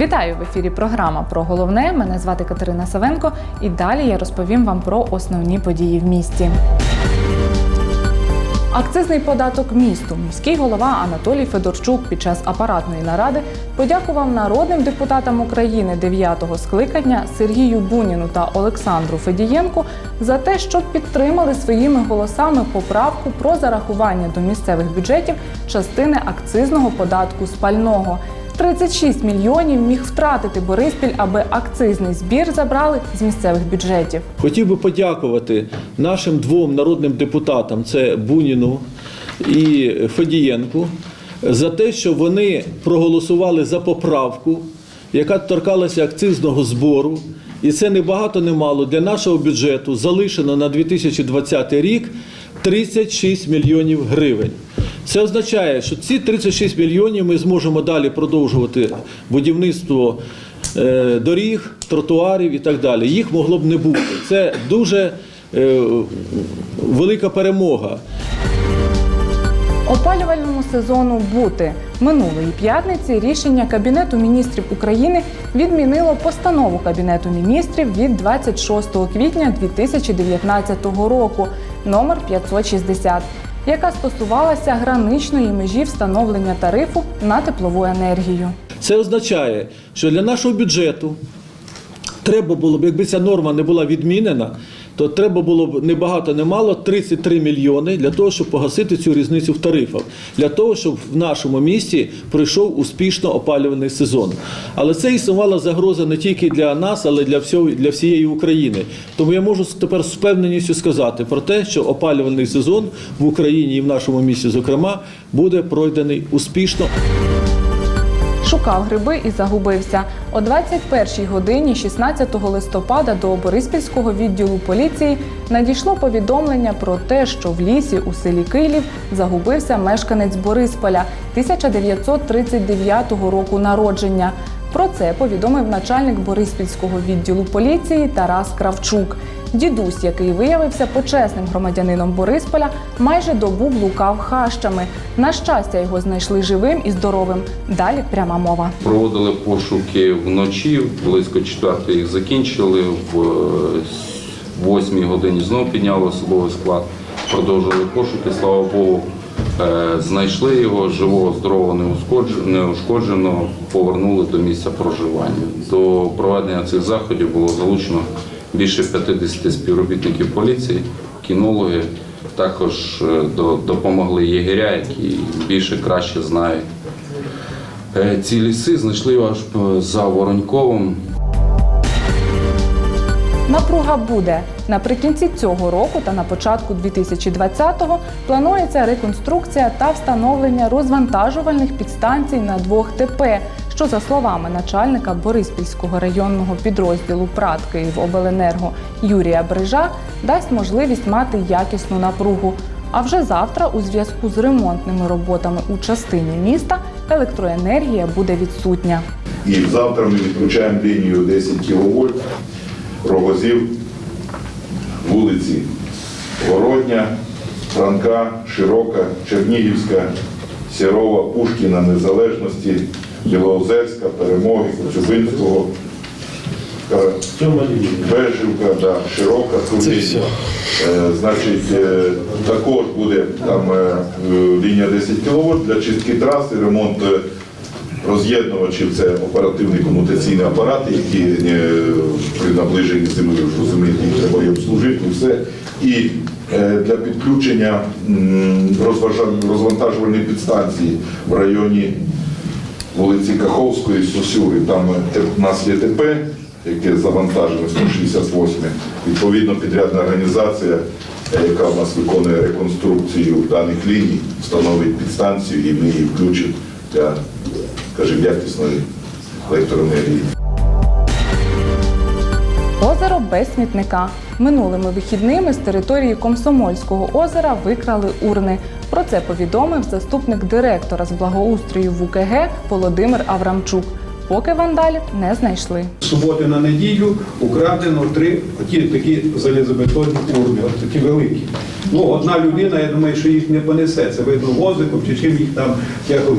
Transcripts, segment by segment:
Вітаю! В ефірі програма про головне. Мене звати Катерина Савенко і далі я розповім вам про основні події в місті. Акцизний податок місту. Міський голова Анатолій Федорчук під час апаратної наради подякував народним депутатам України 9-го скликання Сергію Буніну та Олександру Федієнку за те, що підтримали своїми голосами поправку про зарахування до місцевих бюджетів частини акцизного податку з пального. 36 мільйонів міг втратити Бориспіль, аби акцизний збір забрали з місцевих бюджетів. Хотів би подякувати нашим двом народним депутатам, це Буніну і Федієнку, за те, що вони проголосували за поправку, яка торкалася акцизного збору. І це не багато, не мало. Для нашого бюджету залишено на 2020 рік 36 мільйонів гривень. Це означає, що ці 36 мільйонів ми зможемо далі продовжувати будівництво доріг, тротуарів і так далі. Їх могло б не бути. Це дуже велика перемога. Опалювальному сезону бути. Минулої п'ятниці рішення Кабінету міністрів України відмінило постанову Кабінету міністрів від 26 квітня 2019 року номер 560, яка стосувалася граничної межі встановлення тарифу на теплову енергію. Це означає, що для нашого бюджету треба було б, якби ця норма не була відмінена, то треба було б не багато, не мало 33 мільйони для того, щоб погасити цю різницю в тарифах. Для того, щоб в нашому місті пройшов успішно опалювальний сезон. Але це існувала загроза не тільки для нас, але для всієї України. Тому я можу тепер з впевненістю сказати про те, що опалювальний сезон в Україні і в нашому місті, зокрема, буде пройдений успішно. Шукав гриби і загубився. О 21-й годині 16 листопада до Бориспільського відділу поліції надійшло повідомлення про те, що в лісі у селі Килів загубився мешканець Борисполя 1939 року народження. Про це повідомив начальник Бориспільського відділу поліції Тарас Кравчук. Дідусь, який виявився почесним громадянином Борисполя, майже добу блукав хащами. На щастя, його знайшли живим і здоровим. Далі пряма мова. Проводили пошуки вночі, близько 4-ї їх закінчили, в 8-й годині знову підняли особовий склад, продовжили пошуки, слава Богу. Знайшли його, живого, здорового, неушкодженого, повернули до місця проживання. До проведення цих заходів було залучено більше 50 співробітників поліції, кінологи, також допомогли єгеря, які більше краще знають ці ліси. Знайшли його аж за Вороньковим. Напруга буде. Наприкінці цього року та на початку 2020-го планується реконструкція та встановлення розвантажувальних підстанцій на 2 ТП, що, за словами начальника Бориспільського районного підрозділу ПРАТ «Київобленерго» Юрія Брижа, дасть можливість мати якісну напругу. А вже завтра у зв'язку з ремонтними роботами у частині міста електроенергія буде відсутня. І завтра ми відключаємо лінію 10 кВт, Рогозів, вулиці Городня, Франка, Широка, Чернігівська, Сірова, Пушкіна, Незалежності, Білоозерська, Перемоги, Коцюбинського, Бежівка, Широка, Тургенєва. Значить, також буде там лінія 10 кВт для чистки траси, ремонт роз'єднувачів, це оперативні комутаційні апарати, які при наближенні зими, розумієте, їх треба обслужити, і все. І для підключення розвантажувальної підстанції в районі вулиці Каховської, Сосюри, там у нас є ТП, яке завантажено 168. Відповідно, підрядна організація, яка у нас виконує реконструкцію даних ліній, встановить підстанцію і ми її включимо для, скажімо, якісної електроенергії. Озеро без смітника. Минулими вихідними з території Комсомольського озера викрали урни. Про це повідомив заступник директора з благоустрою в УКГ Володимир Аврамчук. Поки вандалів не знайшли. З суботи на неділю украдено 3 такі залізобетонні урни, такі великі. Одна людина, я думаю, що їх не понесе. Це видно возиком чи чим їх там тягли.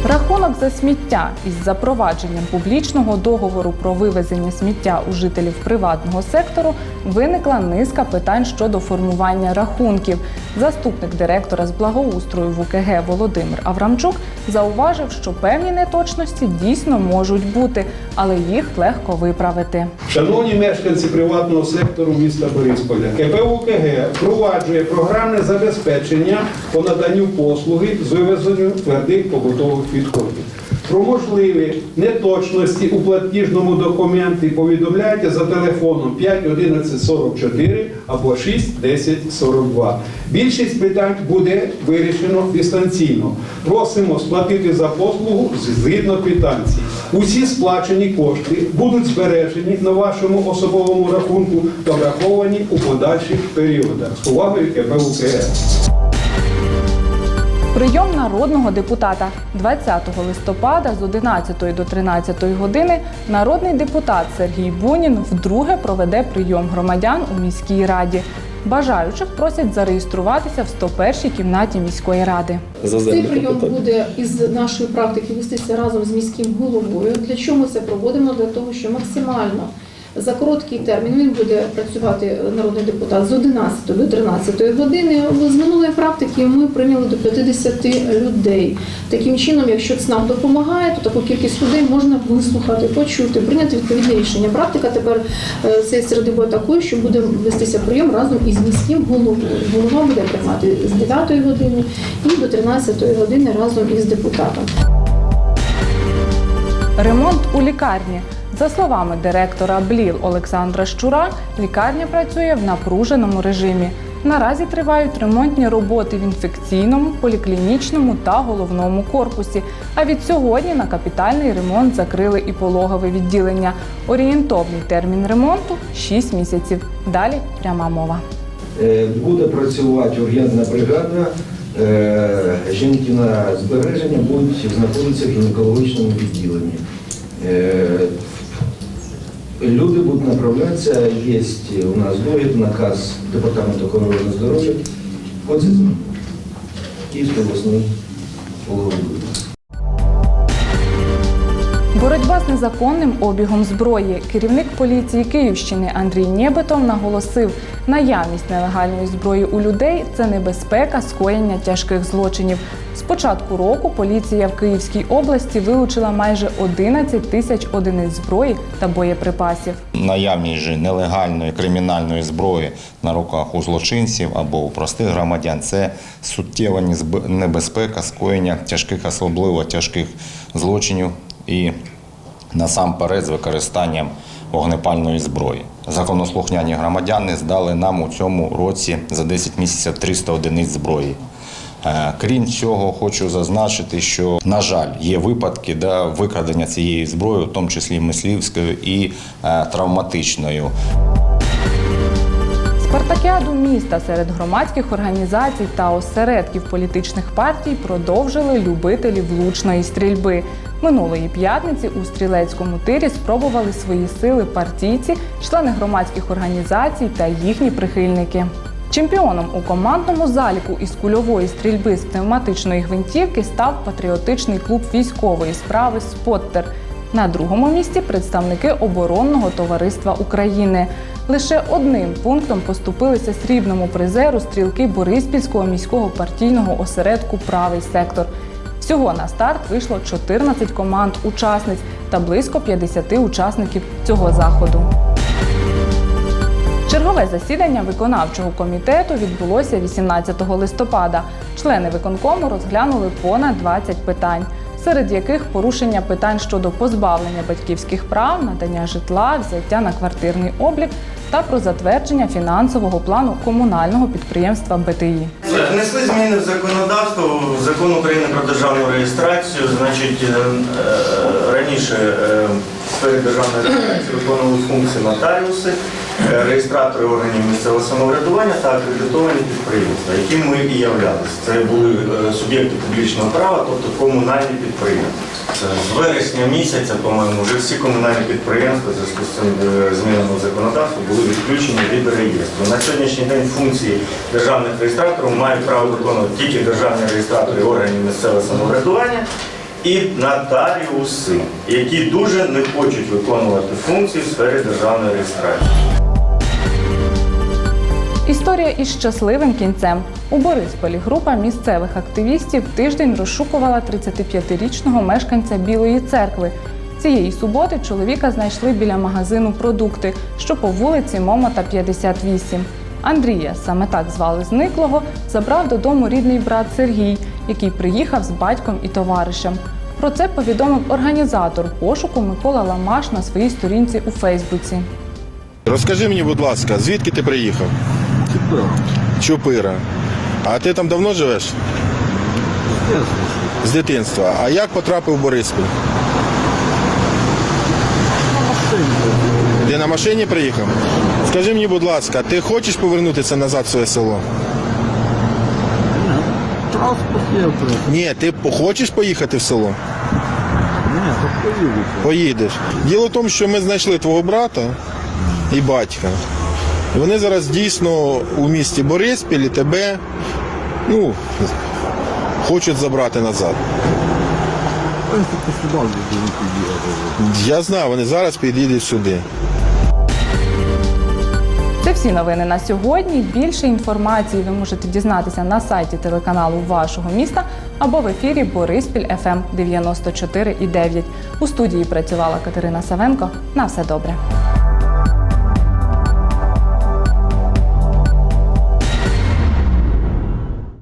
Рахунок за сміття. Із запровадженням публічного договору про вивезення сміття у жителів приватного сектору виникла низка питань щодо формування рахунків. Заступник директора з благоустрою в УКГ Володимир Аврамчук зауважив, що певні неточності дійсно можуть бути, але їх легко виправити. Шановні мешканці приватного сектору міста Борисполя, КП УКГ впроваджує програмне забезпечення по наданню послуги з вивезенню твердих побутових відходів. Про можливі неточності у платіжному документі повідомляйте за телефоном 5 11 44 або 6 10 42. Більшість питань буде вирішено дистанційно. Просимо сплатити за послугу згідно квитанції. Усі сплачені кошти будуть збережені на вашому особовому рахунку та враховані у подальших періодах. З повагою КП УКГ. Прийом народного депутата. 20 листопада з 11 до 13 години народний депутат Сергій Бунін вдруге проведе прийом громадян у міській раді. Бажаючих просять зареєструватися в 101-й кімнаті міської ради. Цей прийом буде із нашої практики вестися разом з міським головою. Для чого ми це проводимо? Для того, що максимально за короткий термін він буде працювати народний депутат з 11 до 13 години. З минулої практики ми прийняли до 50 людей. Таким чином, якщо це нам допомагає, то таку кількість людей можна вислухати, почути, прийняти відповідне рішення. Практика тепер цієї середи буде такою, що буде вестися прийом разом із міським головою. Голова буде приймати з 9 години і до 13 години разом із депутатом. Ремонт у лікарні. За словами директора БЛІЛ Олександра Щура, лікарня працює в напруженому режимі. Наразі тривають ремонтні роботи в інфекційному, поліклінічному та головному корпусі. А від сьогодні на капітальний ремонт закрили і пологове відділення. Орієнтовний термін ремонту – 6 місяців. Далі пряма мова. Буде працювати ургентна бригада. Жінки на збереження будуть знаходитися в гінекологічному відділенні. Люди будуть направлятися, є у нас довід, наказ Департаменту охорони здоров'я, Київської обласної пологової будинку. Боротьба з незаконним обігом зброї. Керівник поліції Київщини Андрій Нєбетов наголосив, наявність нелегальної зброї у людей – це небезпека скоєння тяжких злочинів. З початку року поліція в Київській області вилучила майже 11 тисяч одиниць зброї та боєприпасів. Наявність же нелегальної кримінальної зброї на руках у злочинців або у простих громадян – це суттєва небезпека скоєння тяжких, особливо тяжких злочинів і насамперед з використанням вогнепальної зброї. Законослухняні громадяни здали нам у цьому році за 10 місяців 300 одиниць зброї. Крім цього, хочу зазначити, що, на жаль, є випадки викрадення цієї зброї, в тому числі мисливською і травматичною. Спартакіаду міста серед громадських організацій та осередків політичних партій продовжили любителі влучної стрільби. Минулої п'ятниці у стрілецькому тирі спробували свої сили партійці, члени громадських організацій та їхні прихильники. Чемпіоном у командному заліку із кульової стрільби з пневматичної гвинтівки став патріотичний клуб військової справи «Споттер». На другому місці представники оборонного товариства України. Лише одним пунктом поступилися срібному призеру стрілки Бориспільського міського партійного осередку «Правий сектор». Всього на старт вийшло 14 команд-учасниць та близько 50 учасників цього заходу. Чергове засідання виконавчого комітету відбулося 18 листопада. Члени виконкому розглянули понад 20 питань, серед яких порушення питань щодо позбавлення батьківських прав, надання житла, взяття на квартирний облік та про затвердження фінансового плану комунального підприємства БТІ. Внесли зміни в законодавство, в Закон України про державну реєстрацію. Значить, раніше в сфері державної реєстрації виконували функції нотаріуси, реєстратори органів місцевого самоврядування та акредитовані підприємства, яким ми і являлися. Це були суб'єкти публічного права, тобто комунальні підприємства. З вересня місяця, по-моєму, вже всі комунальні підприємства в зв'язку з цим змінами законодавства були відключені від реєстру. На сьогоднішній день функції державних реєстраторів мають право виконувати тільки державні реєстратори органів місцевого самоврядування і нотаріуси, які дуже не хочуть виконувати функції в сфері державної реєстрації. Історія із щасливим кінцем. У Борисполі група місцевих активістів тиждень розшукувала 35-річного мешканця Білої церкви. Цієї суботи чоловіка знайшли біля магазину «Продукти», що по вулиці Момота, 58. Андрія, саме так звали зниклого, забрав додому рідний брат Сергій, який приїхав з батьком і товаришем. Про це повідомив організатор пошуку Микола Ламаш на своїй сторінці у Фейсбуці. Розкажи мені, будь ласка, звідки ти приїхав? Чупира. А ти там давно живеш? З дитинства. А як потрапив в Бориспіль? Ти на машині приїхав? Скажи мені, будь ласка, ти хочеш повернутися назад в своє село? Ні, ти хочеш поїхати в село? Ні, то поїдеш. Діло в тому, що ми знайшли твого брата і батька. І вони зараз дійсно у місті Бориспіль і тебе, хочуть забрати назад. Я знаю, вони зараз під'їдуть сюди. Це всі новини на сьогодні. Більше інформації ви можете дізнатися на сайті телеканалу вашого міста або в ефірі Бориспіль FM 94,9. У студії працювала Катерина Савенко. На все добре.